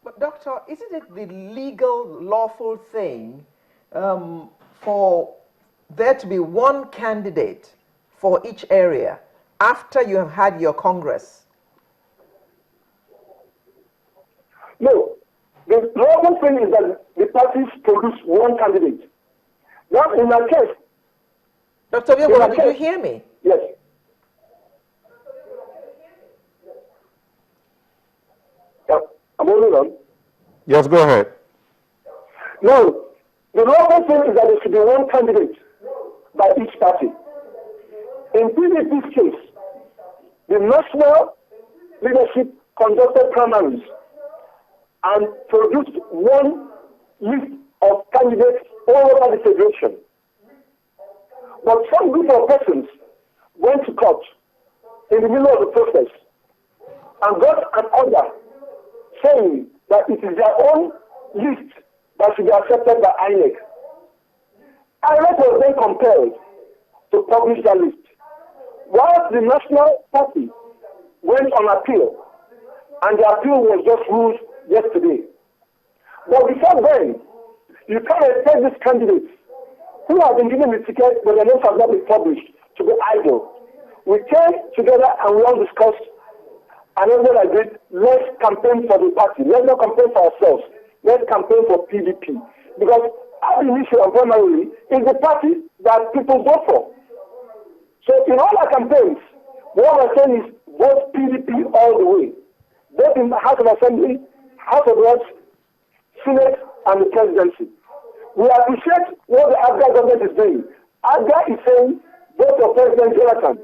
But doctor, isn't it the legal, lawful thing for there to be one candidate for each area after you have had your Congress? No. The lawful thing is that the parties produce one candidate. Now, in my case... Dr. Obiogbolu, did you hear me? Yes. Yeah, I'm holding on. Yes, go ahead. No. The lawful thing is that there should be one candidate by each party. In PDP's case, the national leadership conducted primaries and produced one list of candidates all over the federation. But some group of persons went to court in the middle of the process and got an order saying that it is their own list that should be accepted by INEC. INEC was then compelled to publish that list. While the National Party went on appeal, and the appeal was just ruled yesterday. But before then, you can't expect these candidates who have been given the ticket but their names have not been published to be idle. We came together and we all discussed and everyone agreed, let's campaign for the party. Let's not campaign for ourselves. Let's campaign for PDP. Because our initial and primarily is the party that people vote for. So in all our campaigns, what we're saying is vote PDP all the way. Both in the House of Assembly, House of Reps, Senate, and the presidency. We appreciate what the Abga government is doing. Abga is saying vote for President Jonathan.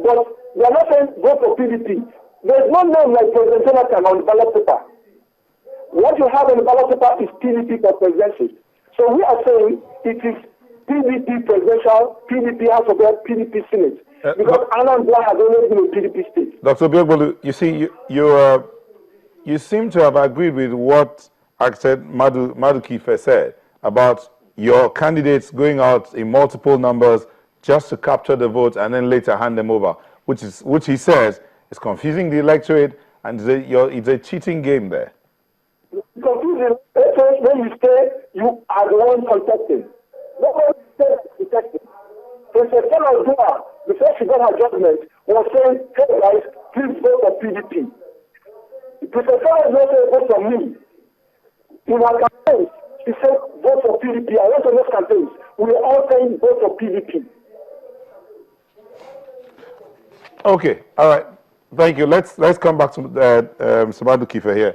But they are not saying vote for PDP. There is no name like President Jonathan on the ballot paper. What you have on the ballot paper is PDP for presidency. So we are saying it is PDP presidential, PDP House of Reps, PDP Senate. Because Anambra has always been a PDP state. Dr. Obiogbolu, you see, you seem to have agreed with what Acted Madukife said about your candidates going out in multiple numbers just to capture the votes and then later hand them over, which he says is confusing the electorate and it's a cheating game there. Confusing when you say you are the one contesting. Nobody says contesting. Princess Sarah Dua, before she got her judgment, was saying, hey guys, please vote for PDP. Princess Sarah Dua said, vote for me. In her campaigns, she said, vote for PDP. I went on those campaigns. We are all saying, vote for PDP. Okay, all right. Thank you. Let's come back to Sabadu Kife here.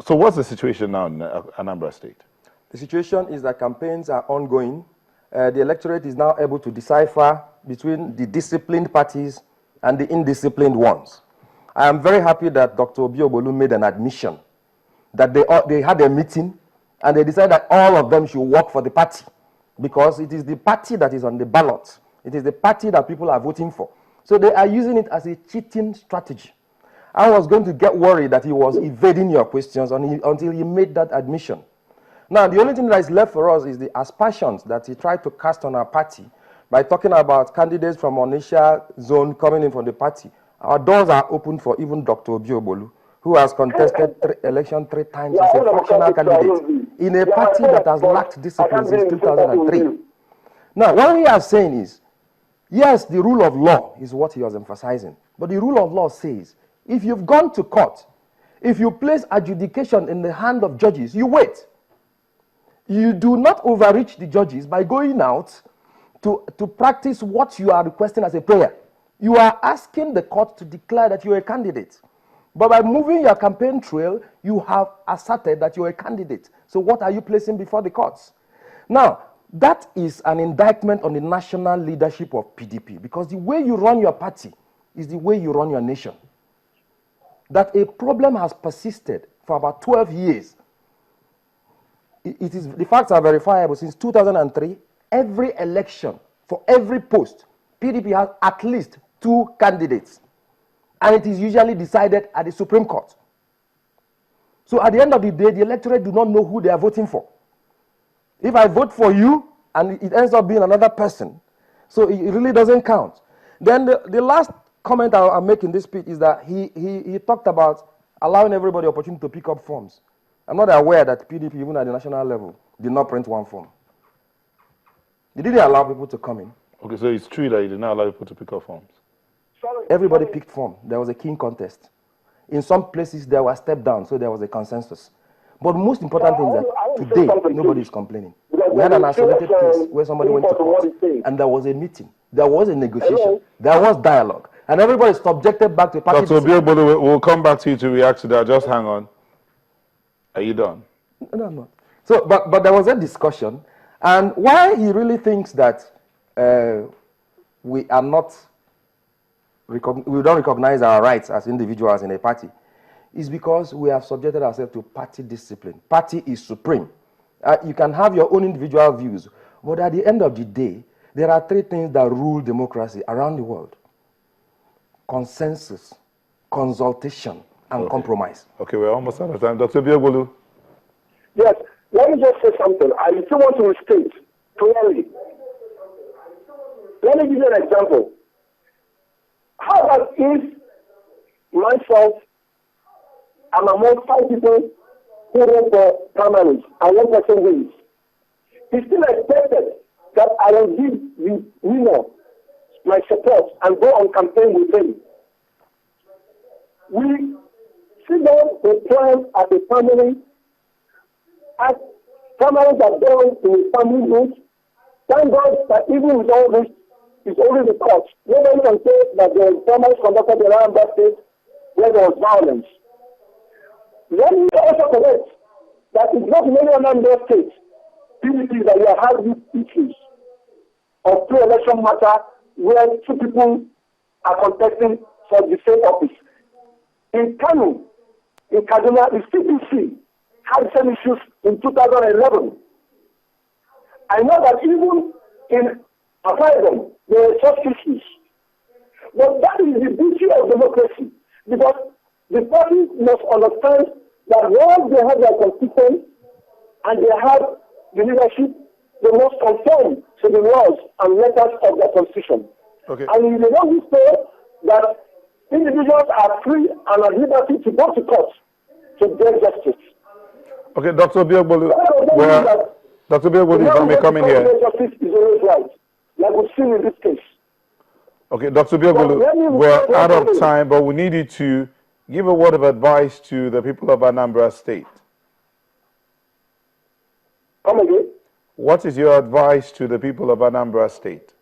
So what's the situation now in Anambra State? The situation is that campaigns are ongoing. The electorate is now able to decipher between the disciplined parties and the indisciplined ones. I am very happy that Dr. Obiogbolu made an admission that they had a meeting and they decided that all of them should work for the party because it is the party that is on the ballot. It is the party that people are voting for. So they are using it as a cheating strategy. I was going to get worried that he was evading your questions until he made that admission. Now, the only thing that is left for us is the aspersions that he tried to cast on our party by talking about candidates from Onitsha zone coming in from the party. Our doors are open for even Dr. Obiogbolu, who has contested election 3 times as a fractional candidate in a party that has lacked discipline since 2003. Now, what we are saying is, yes, the rule of law is what he was emphasizing, but the rule of law says, if you've gone to court, if you place adjudication in the hand of judges, you wait. You do not overreach the judges by going out to practice what you are requesting as a prayer. You are asking the court to declare that you are a candidate. But by moving your campaign trail, you have asserted that you are a candidate. So what are you placing before the courts? Now, that is an indictment on the national leadership of PDP because the way you run your party is the way you run your nation. That a problem has persisted for about 12 years. The facts are verifiable. Since 2003, every election, for every post, PDP has at least 2 candidates. And it is usually decided at the Supreme Court. So at the end of the day, the electorate do not know who they are voting for. If I vote for you, and it ends up being another person, so it really doesn't count. Then the last comment I'll make in this speech is that he talked about allowing everybody opportunity to pick up forms. I'm not aware that PDP, even at the national level, did not print one form. They didn't allow people to come in. Okay, so it's true that you did not allow people to pick up forms. Everybody picked form. There was a keen contest. In some places, there was step down, so there was a consensus. But most important thing is that today, nobody is complaining. We had an isolated case where somebody went to court, and there was a meeting. There was a negotiation. There was dialogue. And everybody is subjected back to party Dr. Obiogbolu, we'll come back to you to react to that. Just hang on. Are you done? No, I'm not. So, but there was a discussion, and why he really thinks that we are not, we don't recognize our rights as individuals in a party, is because we have subjected ourselves to party discipline. Party is supreme. You can have your own individual views, but at the end of the day, there are three things that rule democracy around the world: consensus, consultation, and compromise. Okay, we're almost out of time. Dr. Obiogbolu. Yes, let me just say something. I still want to restate clearly. Let me give you an example. How about if myself, I'm among 5 people who run for primaries and 1 person wins? It's still expected that I will give the winner my support and go on campaign with him. We sit down a plan as a family, as families are done in a family route. Thank God that even with all this, it's only the court. Nobody can say that the families conducted in Anambra State where there was violence. Let me also correct that it's not in any Anambra State PDP that you have these issues of pre-election matter where 2 people are contesting for the same office. In Kano, in Kaduna, the CPC had the same issues in 2011. I know that even in Akadem, there are such issues. But that is the beauty of democracy, because the parties must understand that once they have their constitution and they have the leadership, they must conform to the laws and letters of their constitution. Okay. And they don't say that individuals are free and at liberty to go to court to get justice. Okay, Dr. Obiogbolu, Dr. Obiogbolu, if I may come in here. Justice is always right, like we've seen in this case. Okay, Dr. Obiogbolu, we're out of time, but we need you to give a word of advice to the people of Anambra State. Come again? What is your advice to the people of Anambra State?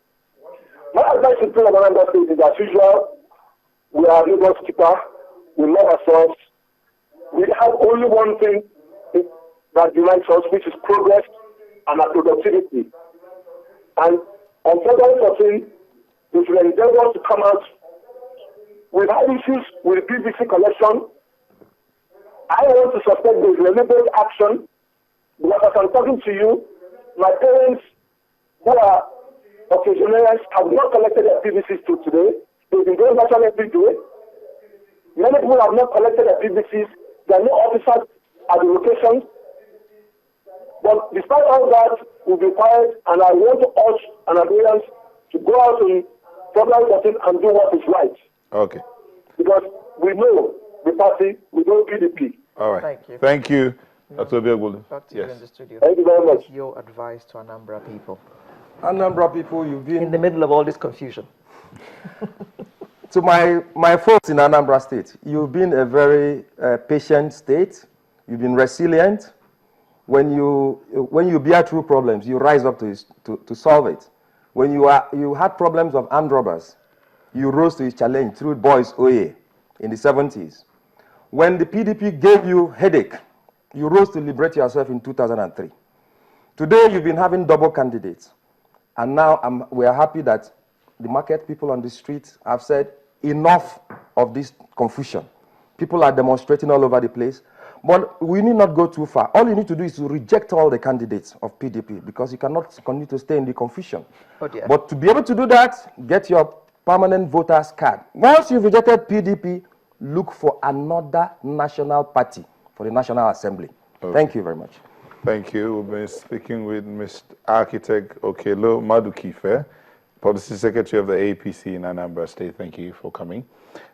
My advice to the people of Anambra State is, as usual, we are neighbors keeper, we love ourselves. We have only one thing that unites us, which is progress and our productivity. And on February 14, we should endeavor to come out. We've had issues with BBC collection. I want to suspect there's deliberate action, because as I'm talking to you, my parents who are occasionarians have not collected their PVCs till today. They've been going national every day. Many people have not collected their PVCs. There are no officers at the locations. But despite all that, we've been quiet, and I want to urge Anambrians to go out in February 14 and do what is right. Okay. Because we know the party, we know PDP. All right. Thank you. Thank you, Dr. Obiogbolu. Back to you in the studio. Thank you very much. What's your advice to Anambra people? Anambra people, you've been... In the middle of all this confusion. To my folks in Anambra State, you've been a very patient state. You've been resilient. When you bear through problems, you rise up to solve it. When you had problems of armed robbers, you rose to his challenge through Boys Oye in the 70s. When the PDP gave you headache, you rose to liberate yourself in 2003. Today, you've been having double candidates. And now we are happy that the market people on the streets have said enough of this confusion. People are demonstrating all over the place. But we need not go too far. All you need to do is to reject all the candidates of PDP, because you cannot continue to stay in the confusion. Oh dear. But to be able to do that, get your permanent voters card. Once you've rejected PDP, look for another national party for the National Assembly. Okay. Thank you very much. Thank you. We've been speaking with Mr. Architect Okelo Madukife, Policy Secretary of the APC in Anambra State. Thank you for coming.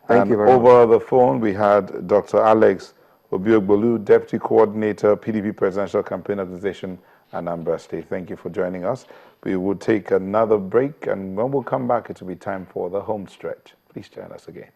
Thank you very much. Over the phone, we had Dr. Alex Obiogbolu, Deputy Coordinator, PDP Presidential Campaign Organization, Anambra State. Thank you for joining us. We will take another break, and when we'll come back, it will be time for the home stretch. Please join us again.